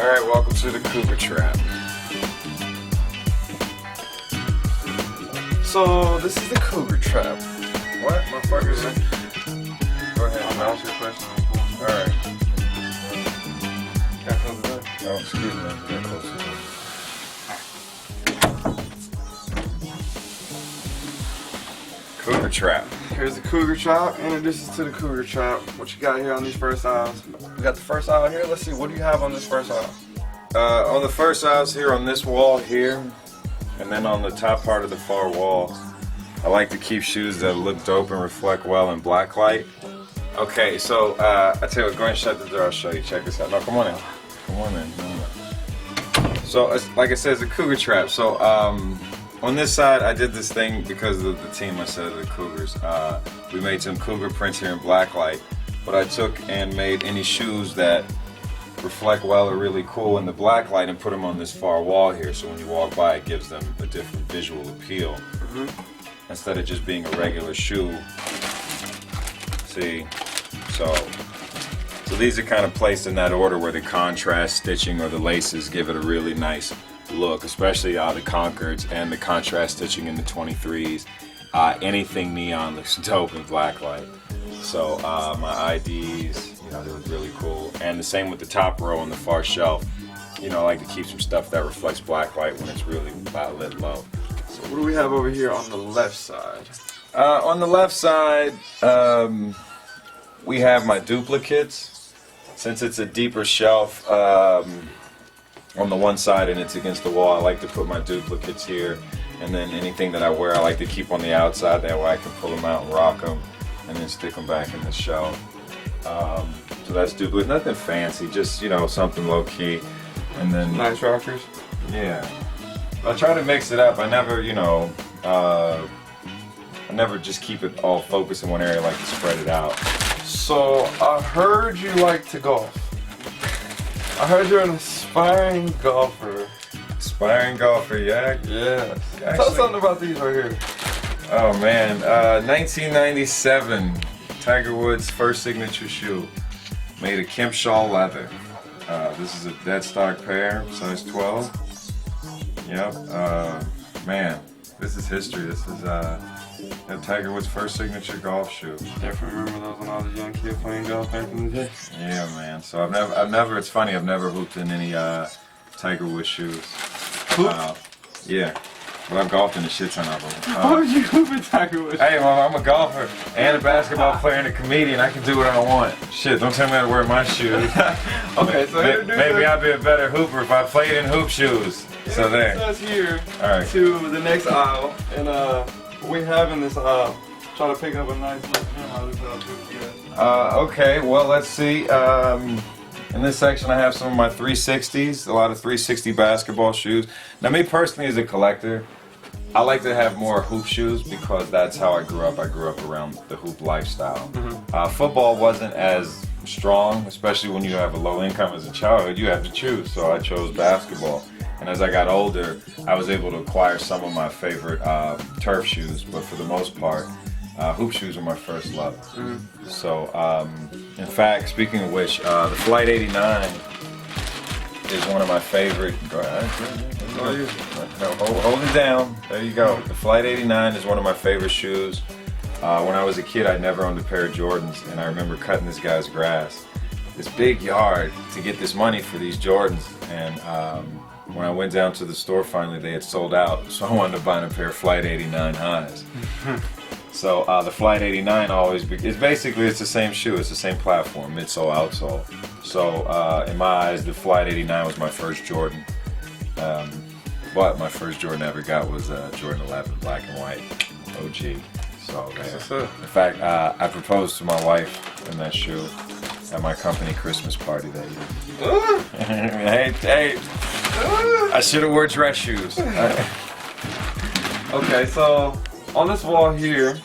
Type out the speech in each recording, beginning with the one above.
Alright, welcome to the Cougar Trap. So, this is the Cougar Trap. What? Motherfuckers? Go ahead, I'll ask you a question. Alright. Got close the door? Oh, excuse me, get close to the door. Cougar Trap. Here's the Cougar Trap. Introduce us to the Cougar Trap. What you got here on these first aisles? We got the first aisle here. Let's see, what do you have on this first aisle? On the first aisles here, on this wall here, and then on the top part of the far wall, I like to keep shoes that look dope and reflect well in black light. Okay, so I tell you what, go ahead and shut the door. I'll show you. Check this out. No, come on in. Come on in. So, like I said, it's a Cougar Trap. So, on this side, I did this thing because of the team I said, the Cougars. We made some Cougar prints here in black light, but I took and made any shoes that reflect well or really cool in the black light and put them on this far wall here, so when you walk by it gives them a different visual appeal. Instead of just being a regular shoe. See? So these are kind of placed in that order where the contrast stitching or the laces give it a really nice look, especially the Concords and the contrast stitching in the 23s. Anything neon looks dope in black light. So my IDs, you know, they look really cool. And the same with the top row on the far shelf. You know, I like to keep some stuff that reflects black light when it's really lit low. So what do we have over here on the left side? On the left side, we have my duplicates. Since it's a deeper shelf on the one side and it's against the wall, I like to put my duplicates here. And then anything that I wear, I like to keep on the outside. That way I can pull them out and rock them and then stick them back in the shelf. So that's duplicate, nothing fancy, just, you know, something low key. And then nice rockers. Yeah. I try to mix it up. I never, you know, I never just keep it all focused in one area. I like to spread it out. So I heard you like to golf. I heard you're an aspiring golfer. Aspiring golfer, yeah? Yeah. Tell us something about these right here. Oh man, 1997, Tiger Woods' first signature shoe, made of Kempshaw leather. This is a dead stock pair, size 12. Yep, man, this is history. This is Tiger Woods' first signature golf shoe. Definitely remember those when I was a young kid playing golf back in the day. Yeah, man. So I've never. It's funny. I've never hooped in any Tiger Woods shoes. Yeah. But I've golfed in a shit ton of them. How would you hoop in Tiger Woods? Hey, I'm a golfer and a basketball player and a comedian. I can do what I want. Shit, don't tell me how to wear my shoes. Okay, so maybe I'd be a better hooper if I played in hoop shoes. So there. It says here to the next aisle, and what we have in this aisle. Try to pick up a nice little okay, well, let's see. In this section I have some of my 360s, a lot of 360 basketball shoes. Now me personally as a collector, I like to have more hoop shoes because that's how I grew up. I grew up around the hoop lifestyle. Football wasn't as strong, especially when you have a low income as a child. You have to choose, so I chose basketball. And as I got older, I was able to acquire some of my favorite turf shoes, but for the most part, hoop shoes were my first love. So, in fact, speaking of which, the Flight 89 is one of my favorite. Go ahead. No, hold it down. There you go. The Flight 89 is one of my favorite shoes. When I was a kid, I never owned a pair of Jordans, and I remember cutting this guy's grass, this big yard, to get this money for these Jordans. And when I went down to the store, finally they had sold out, so I wanted to buy a pair of Flight 89 highs. So the Flight 89 it's the same shoe, it's the same platform, midsole, outsole. So in my eyes, the Flight 89 was my first Jordan. But my first Jordan I ever got was Jordan 11, black and white, OG. So in fact, I proposed to my wife in that shoe at my company Christmas party that year. Hey, I should have worn dress shoes. Okay, so on this wall here,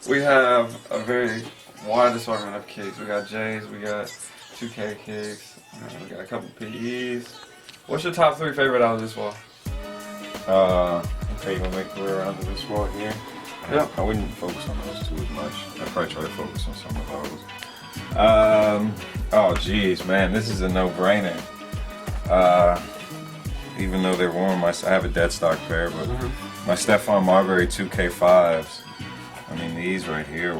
we have a very wide assortment of kicks. We got J's, we got 2K kicks, we got a couple PEs. What's your top 3 favorite out of this wall? Okay, you wanna make your way around to this wall here? Yeah. I wouldn't focus on those two as much. I'd probably try to focus on some of those. Oh geez, man, this is a no-brainer. Even though they're worn, I have a dead stock pair, but my Stephon Marbury 2K5s, I mean, these right here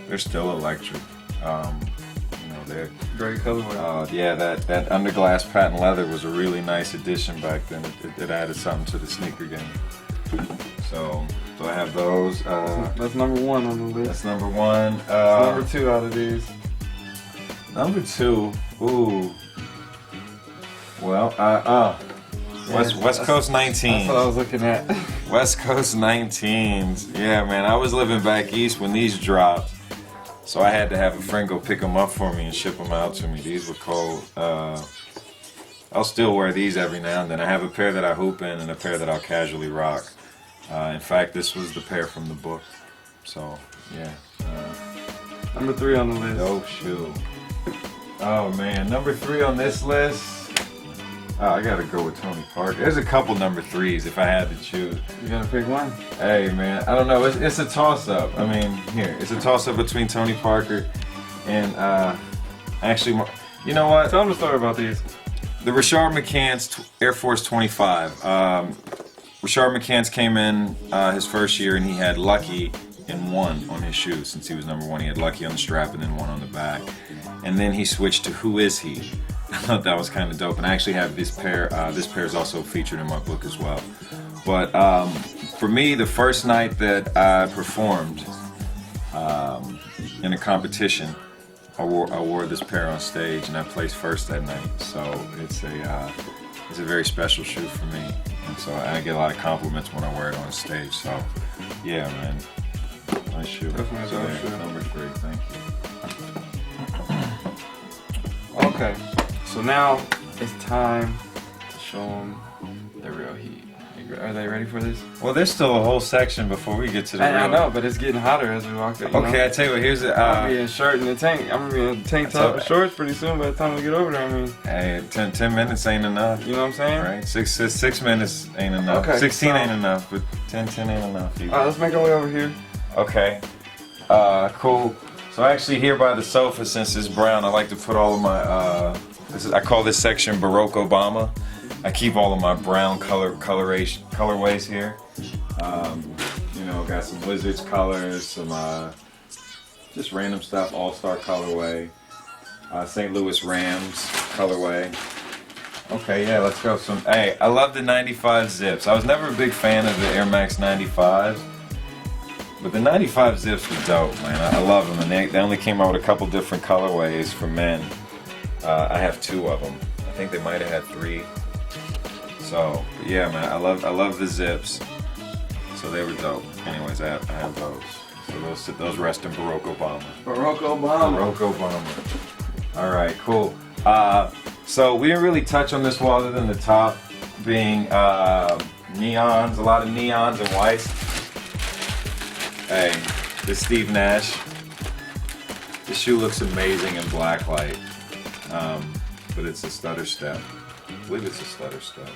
they're still electric. You know, they're great colorway. Yeah, that underglass patent leather was a really nice addition back then. It added something to the sneaker game. So I have those. That's number 1 on the list. That's number 1. Number 2 out of these. Number 2. Ooh. Well, West Coast 19s. That's what I was looking at. West Coast 19s. Yeah, man. I was living back east when these dropped, so I had to have a friend go pick them up for me and ship them out to me. These were cold. I'll still wear these every now and then. I have a pair that I hoop in and a pair that I'll casually rock. In fact, this was the pair from the book. So, yeah. Number 3 on the list. Dope shoe. Oh, man. Number 3 on this list. Oh, I gotta go with Tony Parker. There's a couple number 3s if I had to choose. You gotta pick one? Hey, man. I don't know. It's a toss-up. I mean, here. It's a toss-up between Tony Parker and, actually, you know what? Tell them the story about these. The Richard McCants Air Force 25. Richard McCants came in his first year and he had Lucky in 1 on his shoe. Since he was number 1, he had Lucky on the strap and then 1 on the back. And then he switched to Who Is He? I thought that was kind of dope. And I actually have this pair. This pair is also featured in my book as well. But for me, the first night that I performed in a competition, I wore this pair on stage and I placed first that night. So it's a very special shoe for me. And so I get a lot of compliments when I wear it on stage. So yeah, man, nice shoe. Definitely So nice shoe. number 3, thank you. Okay, so now it's time to show them the real heat. Are they ready for this? Well, there's still a whole section before we get to the I real. know, but it's getting hotter as we walk. Okay, I tell you what. Here's I'm gonna be in shirt and a tank. I'm gonna be in tank top and shorts pretty soon. By the time we get over there, I mean. Hey, 10 minutes ain't enough. You know what I'm saying? Right? 6 minutes ain't enough. Okay, 16 so, ain't enough, but 10 ain't enough. Either. All right, let's make our way over here. Okay. Cool. So actually here by the sofa, since it's brown, I like to put all of my, I call this section Baroque Obama. I keep all of my brown colorways here. You know, got some Wizards colors, some just random stuff, All-Star colorway, St. Louis Rams colorway. Okay, yeah, let's go. Hey, I love the 95 zips. I was never a big fan of the Air Max 95s. But the 95 zips were dope, man. I love them, and they only came out with a couple different colorways for men. I have 2 of them. I think they might have had 3. So, but yeah, man, I love the zips. So they were dope. Anyways, I have those. So those rest in Baroque Obama. Baroque Obama. Baroque Obama. All right, cool. So we didn't really touch on this wall other than the top being neons, a lot of neons and whites. Hey, this Steve Nash. This shoe looks amazing in black light, but it's a stutter step. I believe it's a stutter step.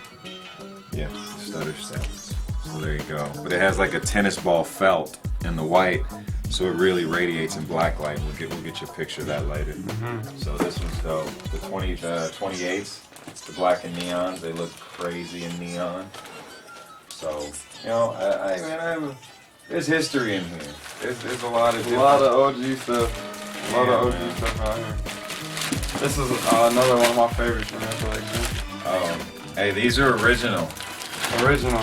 Yeah, it's a stutter step. So there you go. But it has like a tennis ball felt in the white, so it really radiates in black light. We'll get you a picture of that later. So this one's dope. The 28s, the black and neons, they look crazy in neon. So, you know, there's history in here. There's a lot of OG stuff. A lot of OG stuff out here. This is another one of my favorites from that collection. Hey, these are original. Original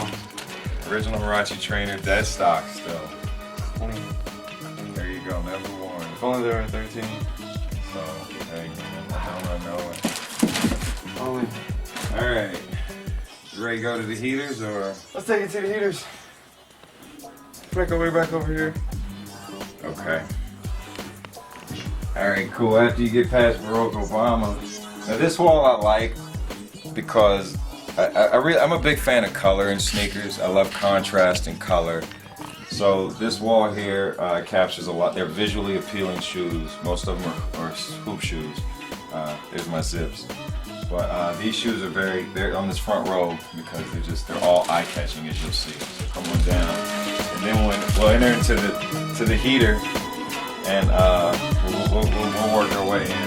Huarache Trainer, dead stock still. 20. There you go, never worn. If only they were at 13. So, hey, man, I know it. Only. Alright. You ready to go to the heaters, or? Let's take it to the heaters. Make our way back over here. Okay. Alright, cool. After you get past Baroque Obama. Now this wall I like because I'm a big fan of color in sneakers. I love contrast and color. So this wall here captures a lot. They're visually appealing shoes. Most of them are hoop shoes. There's my zips. But these shoes are they're on this front row because they're all eye-catching, as you'll see. So come on down. And then we'll enter into the heater, and we'll work our way in.